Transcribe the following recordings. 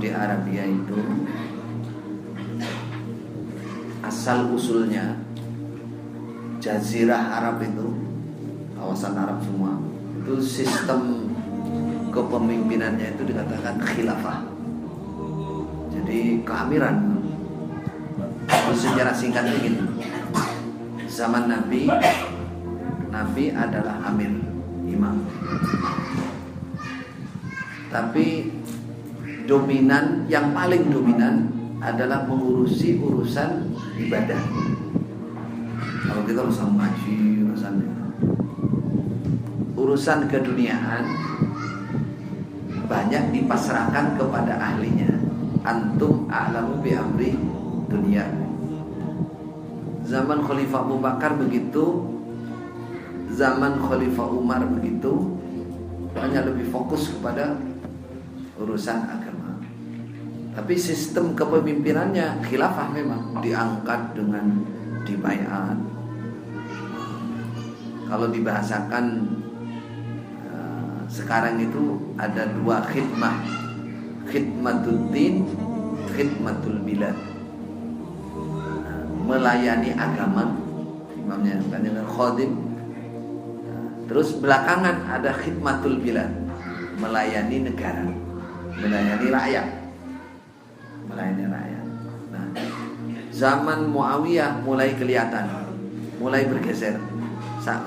Saudi Arabia itu asal usulnya Jazirah Arab itu, kawasan Arab semua, itu sistem kepemimpinannya itu dikatakan khilafah. Jadi keamiran. Sejarah singkatnya gitu. Zaman Nabi adalah amir, imam. Tapi dominan, yang paling dominan adalah mengurusi urusan ibadah. Kalau kita urusan ngaji, urusan keduniaan banyak dipasrahkan kepada ahlinya. Antum a'lamu bi amri dunia. Zaman Khalifah Abu Bakar begitu, zaman Khalifah Umar begitu, banyak lebih fokus kepada urusan agama. Tapi sistem kepemimpinannya khilafah memang diangkat dengan dibaiat. Kalau dibahasakan sekarang itu ada dua khidmah, khidmatul din, khidmatul bilad. Melayani agama, imamnya dengan khadim. Terus belakangan ada khidmatul bilad, melayani negara, melayani rakyat. Nah, zaman Muawiyah mulai kelihatan, mulai bergeser.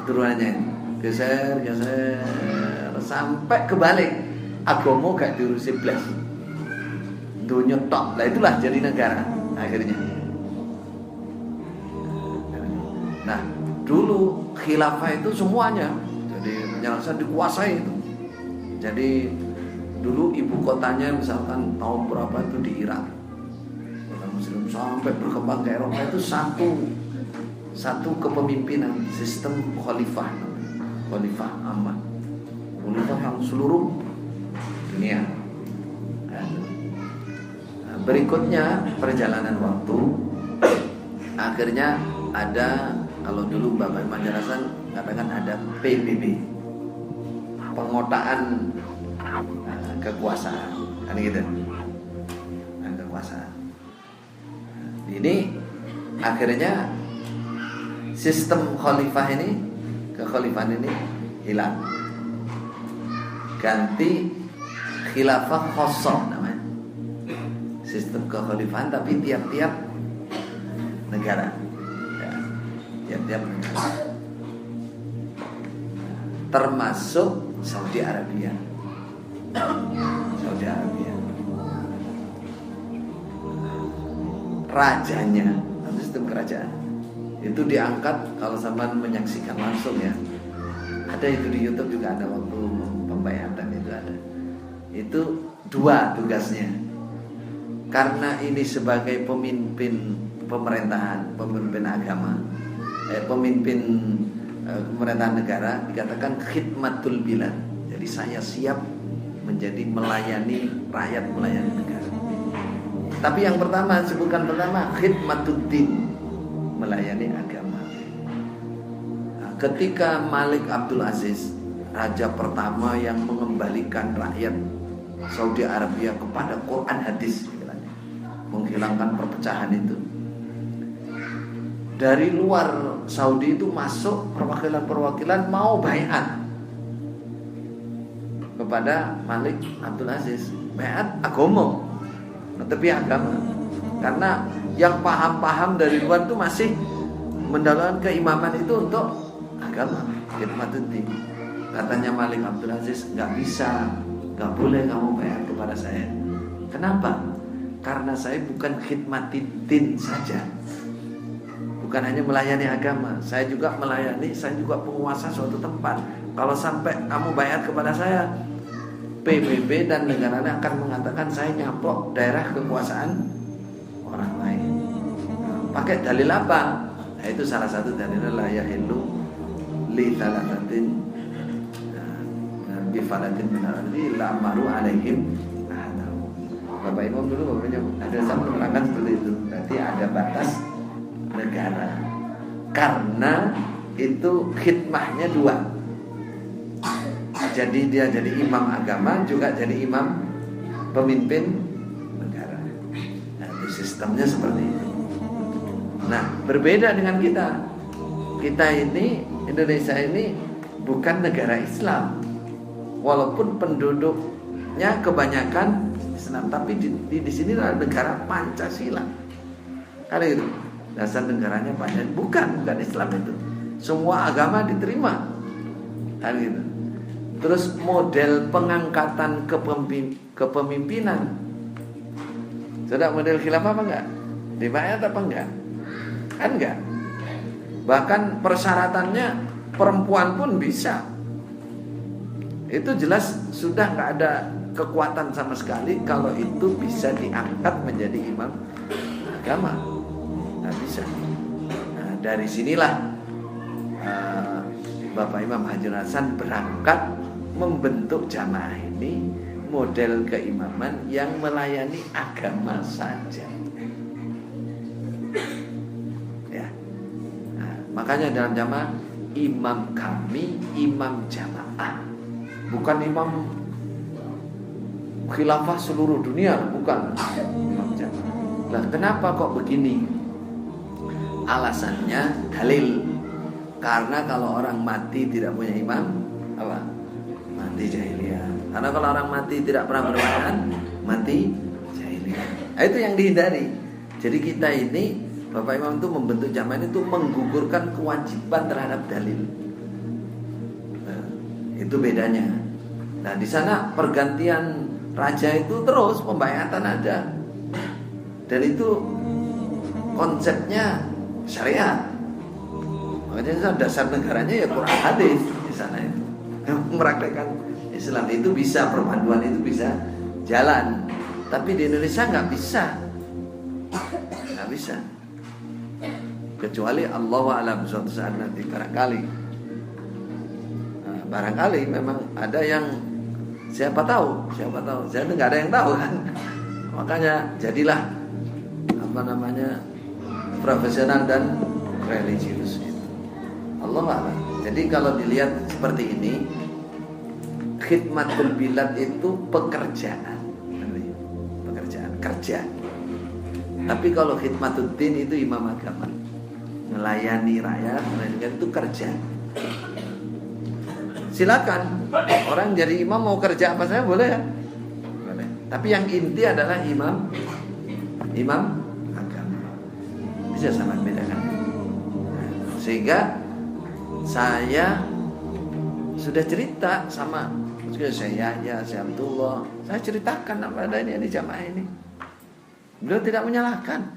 Turunannya geser sampai kebalik, agama gak diurusi blas, dunia tok. Lah itulah jadi negara akhirnya. Nah, dulu khilafah itu semuanya, jadi penyelesaian dikuasai itu. Jadi dulu ibu kotanya misalkan tahun berapa itu di Irak, kota Muslim, sampai berkembang ke Eropa itu satu kepemimpinan sistem khalifah, khalifah aman, khalifah yang seluruh dunia. Nah, berikutnya perjalanan waktu, akhirnya ada, kalau dulu Bapak Imam Jelasan katakan ada PBB, pengotaan kekuasaan, kan gitu, kekuasaan. Ini akhirnya sistem khalifah ini, kekhalifahan ini hilang, ganti khilafah khassah namanya, sistem kekhalifahan tapi tiap-tiap negara. Tiap-tiap negara, termasuk Saudi Arabia. Rajanya, sistem kerajaan itu diangkat. Kalau zaman menyaksikan langsung ya, ada itu di YouTube juga, ada waktu pembayatan itu ada. Itu dua tugasnya. Karena ini sebagai pemimpin pemerintahan, pemimpin agama, pemimpin pemerintahan negara, dikatakan khidmatul bilad. Jadi saya siap menjadi melayani rakyat, melayani negara. Tapi yang pertama, sebutkan pertama, khidmatul din, melayani agama. Nah, ketika Malik Abdul Aziz, raja pertama yang mengembalikan rakyat Saudi Arabia kepada Quran hadis, menghilangkan perpecahan itu, dari luar Saudi itu masuk perwakilan-perwakilan mau baiat kepada Malik Abdul Aziz, baiat agama, tapi agama. Karena yang paham-paham dari luar itu masih mendalilkan keimaman itu untuk agama, khidmatuddin. Katanya Malik Abdul Aziz, nggak bisa, nggak boleh kamu baiat kepada saya. Kenapa? Karena saya bukan khidmatuddin saja, bukan hanya melayani agama, saya juga melayani, saya juga penguasa suatu tempat. Kalau sampai kamu baiat kepada saya, PBB dan negaranya akan mengatakan saya nyaplok daerah kekuasaan orang lain. Pakai dalil apa? Nah, itu salah satu dalil la yahillu li talatatin bi falatin min al-ardi la amaru alaihim. Bapak Imam dulu bapaknya ada sama menerangkan seperti itu. Berarti ada batas negara, karena itu khidmahnya dua. Jadi dia jadi imam agama, juga jadi imam pemimpin sistemnya seperti itu. Nah, berbeda dengan kita. Kita ini, Indonesia ini bukan negara Islam. Walaupun penduduknya kebanyakan Islam, tapi di sini adalah negara Pancasila. Kan itu. Dasar negaranya Pancasila. Bukan Islam itu. Semua agama diterima. Kan gitu. Terus model pengangkatan kepemimpinan. Sudah model khilafah apa enggak? Dibayar apa enggak? Kan enggak. Bahkan persyaratannya perempuan pun bisa. Itu jelas sudah enggak ada kekuatan sama sekali kalau itu bisa diangkat menjadi imam agama. Nggak bisa. Nah, dari sinilah Bapak Imam Haji Hasan berangkat membentuk jamaah ini model keimaman yang melayani agama saja. Ya. Nah, makanya dalam jamaah imam kami imam jamaah, bukan imam khilafah seluruh dunia, bukan imam jamaah. Nah, kenapa kok begini? Alasannya dalil. Karena kalau orang mati tidak punya imam, apa? Mati jahiliyah. Karena kalau orang mati tidak pernah berwayaan, mati jahiliyah. Nah, itu yang dihindari. Jadi kita ini, Bapak Imam itu membentuk jamaah itu menggugurkan kewajiban terhadap dalil. Nah, itu bedanya. Nah, di sana pergantian raja itu terus pembayatan ada. Dan itu konsepnya syariat. Makanya dasar negaranya ya Quran hadis di sana itu. Mempraktekkan Islam itu bisa, perpaduan itu bisa jalan. Tapi di Indonesia nggak bisa. Nggak bisa. Kecuali Allahu a'lam suatu saat nanti barangkali. Nah, barangkali memang ada yang siapa tahu. Saya nggak ada yang tahu kan. Makanya jadilah profesional dan religius. Allah a'lam. Jadi kalau dilihat seperti ini, khidmatul bilad itu pekerjaan, kerja. Tapi kalau khidmatul din itu imam agama, melayani rakyat, itu kerja. Silakan orang jadi imam mau kerja apa saja boleh ya, boleh. Tapi yang inti adalah imam agama. Bisa sangat bedakan. Sehingga saya sudah cerita sama saya Abdullah, saya ceritakan apa adanya di jamaah ini. Beliau tidak menyalahkan.